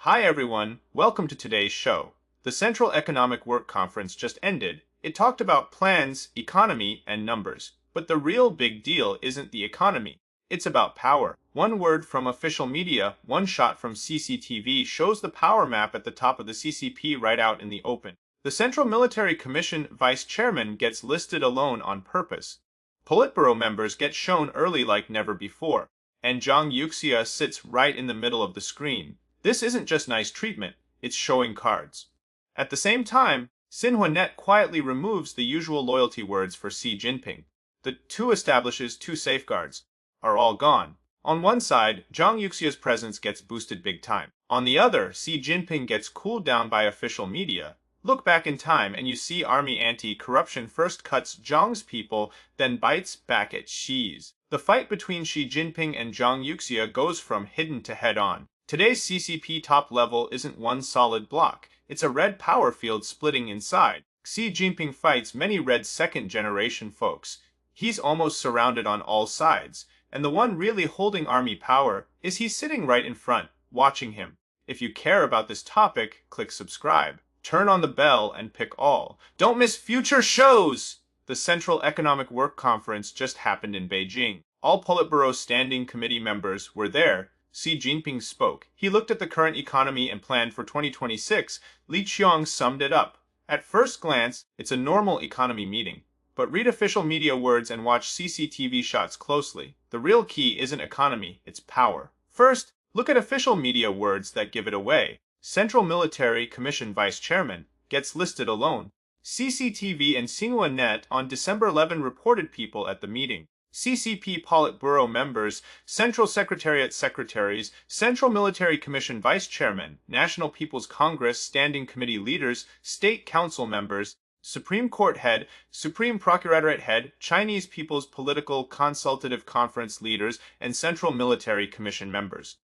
Hi everyone, welcome to today's show. The Central Economic Work Conference just ended. It talked about plans, economy, and numbers. But the real big deal isn't the economy. It's about power. One word from official media, one shot from CCTV shows the power map at the top of the CCP right out in the open. The Central Military Commission vice chairman gets listed alone on purpose. Politburo members get shown early like never before. And Zhang Youxia sits right in the middle of the screen. This isn't just nice treatment, it's showing cards. At the same time, Xinhua quietly removes the usual loyalty words for Xi Jinping. The two establishes two safeguards are all gone. On one side, Zhang Yuxia's presence gets boosted big time. On the other, Xi Jinping gets cooled down by official media. Look back in time and you see army anti-corruption first cuts Zhang's people, then bites back at Xi's. The fight between Xi Jinping and Zhang Youxia goes from hidden to head-on. Today's CCP top level isn't one solid block. It's a red power field splitting inside. Xi Jinping fights many red second-generation folks. He's almost surrounded on all sides. And the one really holding army power is he's sitting right in front, watching him. If you care about this topic, click subscribe. Turn on the bell and pick all. Don't miss future shows! The Central Economic Work Conference just happened in Beijing. All Politburo Standing Committee members were there. Xi Jinping spoke. He looked at the current economy and planned for 2026. Li Qiang summed it up. At first glance, it's a normal economy meeting. But read official media words and watch CCTV shots closely. The real key isn't economy, it's power. First, look at official media words that give it away. Central Military Commission Vice Chairman gets listed alone. CCTV and Xinhua on December 11 reported people at the meeting. CCP Politburo members, Central Secretariat secretaries, Central Military Commission Vice Chairman, National People's Congress Standing Committee leaders, State Council members, Supreme Court head, Supreme Procuratorate head, Chinese People's Political Consultative Conference leaders, and Central Military Commission members.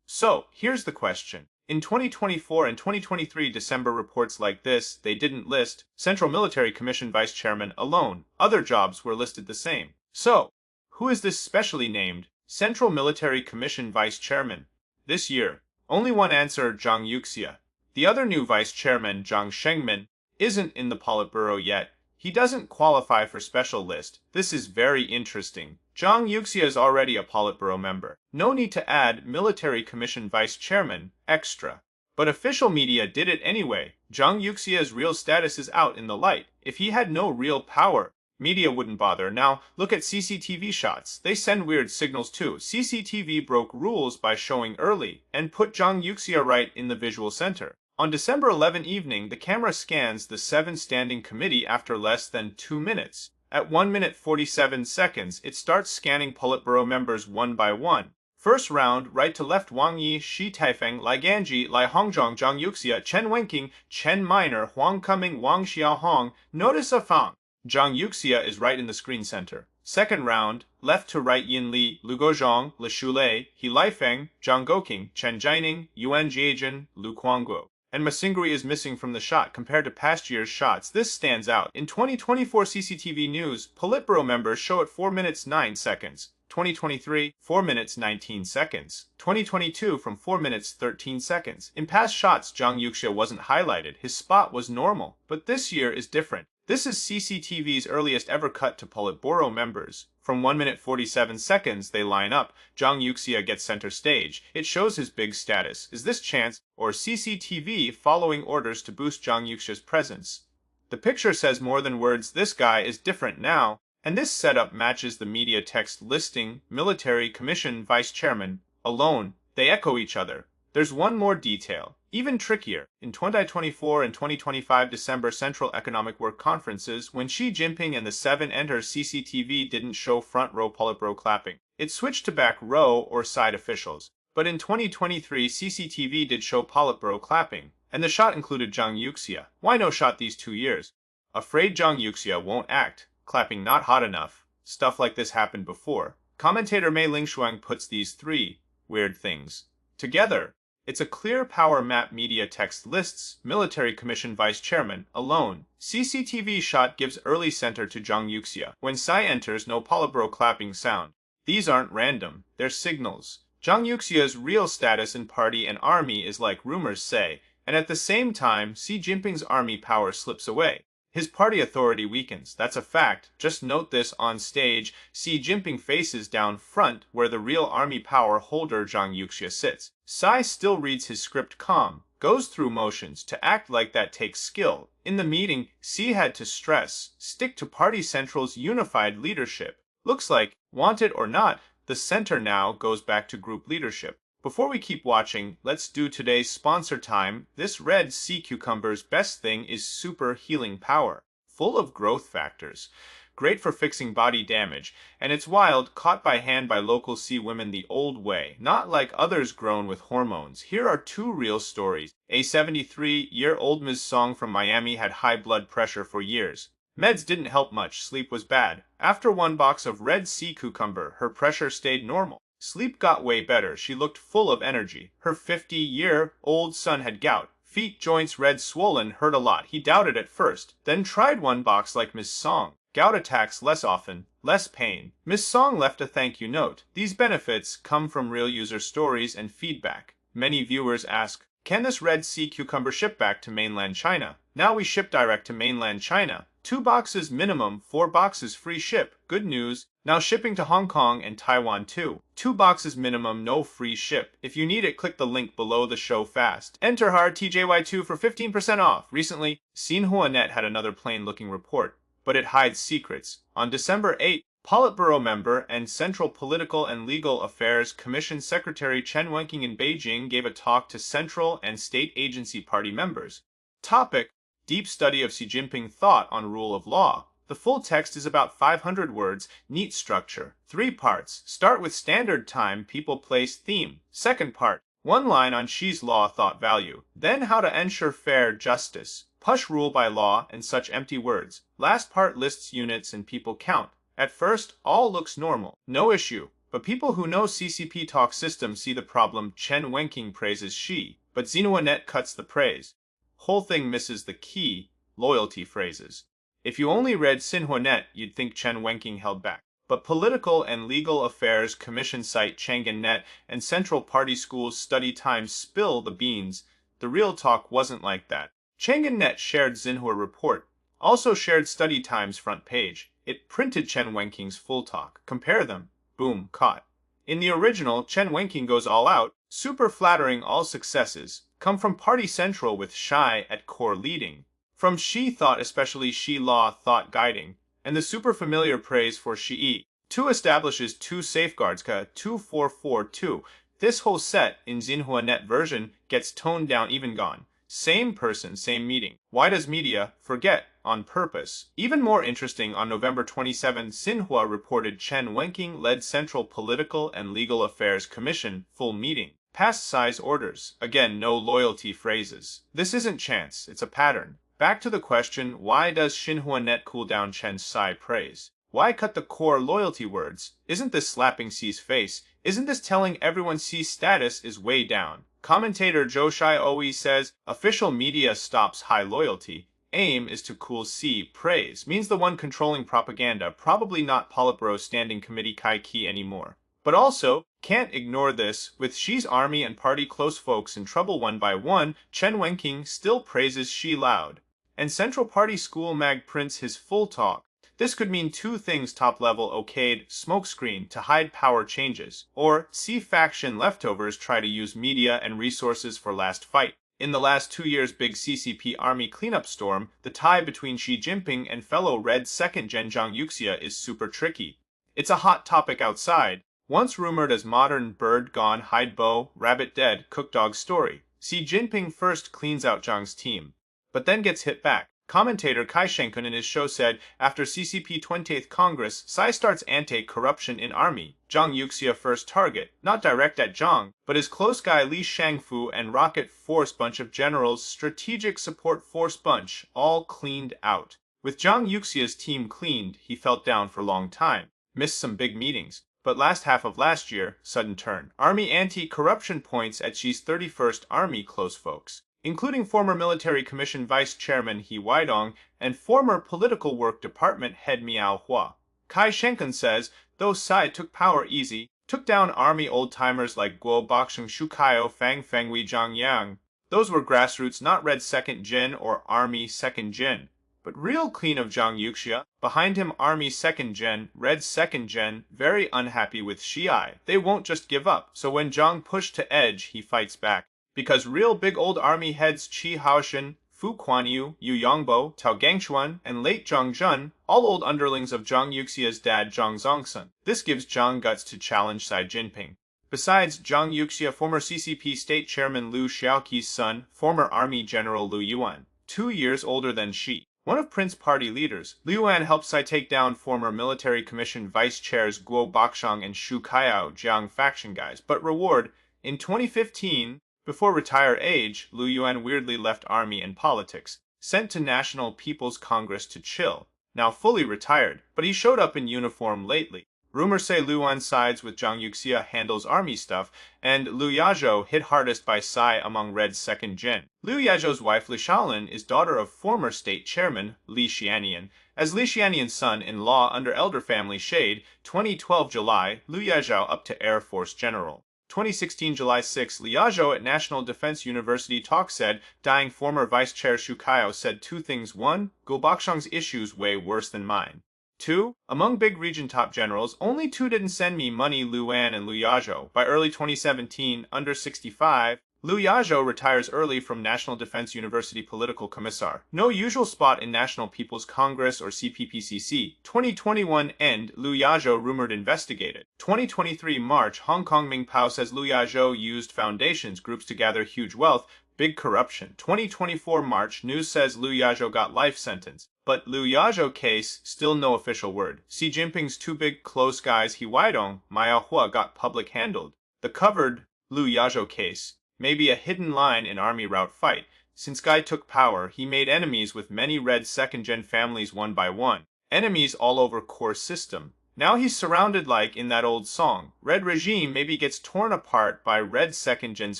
So, here's the question. In 2024 and 2023 December reports like this, they didn't list Central Military Commission Vice Chairman alone. Other jobs were listed the same. So, who is this specially named Central Military Commission Vice Chairman? This year, only one answer, Zhang Youxia. The other new Vice Chairman, Zhang Shengmin, isn't in the Politburo yet. He doesn't qualify for special list. This is very interesting. Zhang Youxia is already a Politburo member. No need to add Military Commission Vice Chairman, extra. But official media did it anyway. Zhang Yuxia's real status is out in the light. If he had no real power, media wouldn't bother. Now, look at CCTV shots. They send weird signals too. CCTV broke rules by showing early and put Zhang Youxia right in the visual center. On December 11 evening, the camera scans the 7 standing committee after less than 2 minutes. At 1 minute 47 seconds, it starts scanning Politburo members one by one. First round, right to left, Wang Yi, Shi Taifeng, Lai Ganji, Lai Hongzhong, Zhang Youxia, Chen Wenqing, Chen Minor, Huang Coming, Wang Xiaohong. Notice a Fang. Zhang Youxia is right in the screen center. Second round, left to right, Yin Li, Lu Guozhong, Le Shulei, He Laifeng, Zhang Goking, Chen Jining, Yuan Jiejin, Lu Kuangguo. And Masingri is missing from the shot compared to past year's shots. This stands out. In 2024 CCTV News, Politburo members show at 4 minutes 9 seconds. 2023, 4 minutes 19 seconds. 2022 from 4 minutes 13 seconds. In past shots, Zhang Youxia wasn't highlighted. His spot was normal. But this year is different. This is CCTV's earliest ever cut to Politburo members. From 1 minute 47 seconds, they line up. Zhang Youxia gets center stage. It shows his big status. Is this chance or CCTV following orders to boost Zhang Yuxia's presence? The picture says more than words. This guy is different now. And this setup matches the media text listing Military Commission Vice Chairman alone. They echo each other. There's one more detail, even trickier. In 2024 and 2025 December Central Economic Work Conferences, when Xi Jinping and the 7 enter, CCTV didn't show front row Politburo clapping. It switched to back row or side officials. But in 2023, CCTV did show Politburo clapping, and the shot included Zhang Youxia. Why no shot these 2 years? Afraid Zhang Youxia won't act. Clapping not hot enough. Stuff like this happened before. Commentator Mei Lingshuang puts these 3 weird things together. It's a clear power map. Media text lists Military Commission Vice Chairman alone. CCTV shot gives early center to Zhang Youxia. When Tsai enters, no Politburo clapping sound. These aren't random. They're signals. Zhang Youxia's real status in party and army is like rumors say, and at the same time, Xi Jinping's army power slips away. His party authority weakens, that's a fact. Just note this on stage, Xi Jinping faces down front where the real army power holder Zhang Youxia sits. Tsai still reads his script calm, goes through motions. To act like that takes skill. In the meeting, Xi had to stress, stick to Party Central's unified leadership. Looks like, want it or not, the center now goes back to group leadership. Before we keep watching, let's do today's sponsor time. This red sea cucumber's best thing is super healing power, full of growth factors. Great for fixing body damage, and it's wild, caught by hand by local sea women the old way, not like others grown with hormones. Here are two real stories. A 73-year-old Ms. Song from Miami had high blood pressure for years. Meds didn't help much, sleep was bad. After one box of red sea cucumber, her pressure stayed normal. Sleep got way better, she looked full of energy. Her 50-year-old son had gout. Feet, joints, red, swollen, hurt a lot. He doubted at first, then tried one box like Ms. Song. Gout attacks less often, less pain. Ms. Song left a thank you note. These benefits come from real user stories and feedback. Many viewers ask, can this red sea cucumber ship back to mainland China? Now we ship direct to mainland China. 2 boxes minimum, 4 boxes free ship. Good news. Now shipping to Hong Kong and Taiwan too. 2 boxes minimum, no free ship. If you need it, click the link below the show fast. Enter hard TJY2 for 15% off. Recently, Xinhua.net had another plain-looking report, but it hides secrets. On December 8, Politburo member and Central Political and Legal Affairs Commission Secretary Chen Wenqing in Beijing gave a talk to Central and State Agency Party members. Topic: Deep study of Xi Jinping thought on rule of law. The full text is about 500 words, neat structure. 3 parts. Start with standard time, people, place, theme. Second part, 1 line on Xi's law thought value. Then how to ensure fair justice. Push rule by law and such empty words. Last part lists units and people count. At first, all looks normal. No issue. But people who know CCP talk system see the problem. Chen Wenqing praises Xi, but Xinhua.net cuts the praise. Whole thing misses the key, loyalty phrases. If you only read Xinhua.net, you'd think Chen Wenqing held back. But Political and Legal Affairs Commission site Chang'an.net and Central Party School's study time spill the beans. The real talk wasn't like that. Chang'an.net shared Xinhua report, also shared study time's front page. It printed Chen Wenqing's full talk. Compare them. Boom, caught. In the original, Chen Wenqing goes all out, super flattering. All successes come from Party Central with Xi at core leading. From Xi thought, especially Xi law thought guiding, and the super familiar praise for Xi. 2 establishes 2 safeguards, Ka 2442. This whole set, in Xinhua.net version, gets toned down, even gone. Same person, same meeting. Why does media forget? On purpose. Even more interesting, on November 27, Xinhua reported Chen Wenqing led Central Political and Legal Affairs Commission full meeting. Past size orders. Again, no loyalty phrases. This isn't chance, it's a pattern. Back to the question, why does Xinhua.net cool down Chen's Tsai praise? Why cut the core loyalty words? Isn't this slapping Xi's face? Isn't this telling everyone Xi's status is way down? Commentator Zhou Xiaoyi says, official media stops high loyalty. Aim is to cool Xi. Praise means the one controlling propaganda, probably not Politburo Standing Committee Kai Qi anymore. But also, can't ignore this, with Xi's army and party close folks in trouble one by one, Chen Wenqing still praises Xi loud. And Central Party School mag prints his full talk. This could mean 2 things: top level okayed smokescreen to hide power changes, or Xi faction leftovers try to use media and resources for last fight. In the last 2 years' big CCP army cleanup storm, the tie between Xi Jinping and fellow Red second-gen Zhang Youxia is super tricky. It's a hot topic outside. Once rumored as modern bird gone, hide bow, rabbit dead, cook dog story. Xi Jinping first cleans out Zhang's team, but then gets hit back. Commentator Kai Shenkun in his show said, after CCP 20th Congress, Tsai starts anti-corruption in army. Zhang Youxia first target, not direct at Zhang, but his close guy Li Shangfu and Rocket Force bunch of generals, strategic support force bunch, all cleaned out. With Zhang Yuxia's team cleaned, he felt down for a long time. Missed some big meetings. But last half of last year, sudden turn. Army anti-corruption points at Xi's 31st Army close folks, including former Military Commission Vice Chairman He Weidong and former Political Work Department Head Miao Hua. Kai Shenkun says, though Tsai took power easy, took down army old-timers like Guo Boxing Shukaio Fang Fenghui Zhang Yang. Those were grassroots, not Red 2nd Gen or Army 2nd Gen, but real clean of Zhang Youxia. Behind him, Army 2nd Gen, Red 2nd Gen, very unhappy with Xi'ai. They won't just give up, so when Zhang pushed to edge, he fights back. Because real big old army heads Qi Haoshen, Fu Kuanyu, Yu Yongbo, Tao Gangchuan, and late Zhang Zhun, all old underlings of Zhang Yuxia's dad Zhang Zongsun. This gives Zhang guts to challenge Xi Jinping. Besides, Zhang Youxia, former CCP state chairman Liu Xiaoqi's son, former army general Liu Yuan, 2 years older than Xi. One of Prince Party leaders, Liu Yuan helped Xi take down former military commission vice chairs Guo Baxiang and Shu Kaiao Jiang faction guys, but reward, in 2015, before retire age, Liu Yuan weirdly left army and politics, sent to National People's Congress to chill. Now fully retired, but he showed up in uniform lately. Rumors say Liu Yuan sides with Zhang Youxia, handles army stuff, and Liu Yazhou hit hardest by Xi among Red 2nd Gen. Liu Yazhou's wife Li Shaolin is daughter of former state chairman Li Xianian. As Li Xianian's son-in-law under elder family shade, 2012 July, Liu Yazhou up to Air Force General. 2016 July 6, Li Yazhou at National Defense University talk said, dying former Vice Chair Shu Kaiao said 2 things. 1. Guo Baxiang's issues way worse than mine. 2. Among big region top generals, only 2 didn't send me money, Liu Yuan and Liu Yazhou. By early 2017, under 65, Liu Yazhou retires early from National Defense University Political Commissar. No usual spot in National People's Congress or CPPCC. 2021 end, Liu Yazhou rumored investigated. 2023 March, Hong Kong Ming Pao says Liu Yazhou used foundations groups to gather huge wealth. Big corruption. 2024 March, news says Liu Yazhou got life sentence. But Liu Yazhou case, still no official word. Xi Jinping's 2 big close guys He Weidong, Maya Hua got public handled. The covered Liu Yazhou case may be a hidden line in army route fight. Since Guy took power, he made enemies with many Red 2nd Gen families one by one. Enemies all over core system. Now he's surrounded like in that old song. Red regime maybe gets torn apart by Red 2nd Gen's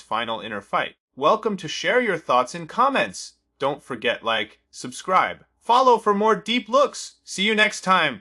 final inner fight. Welcome to share your thoughts in comments. Don't forget like, subscribe, follow for more deep looks. See you next time.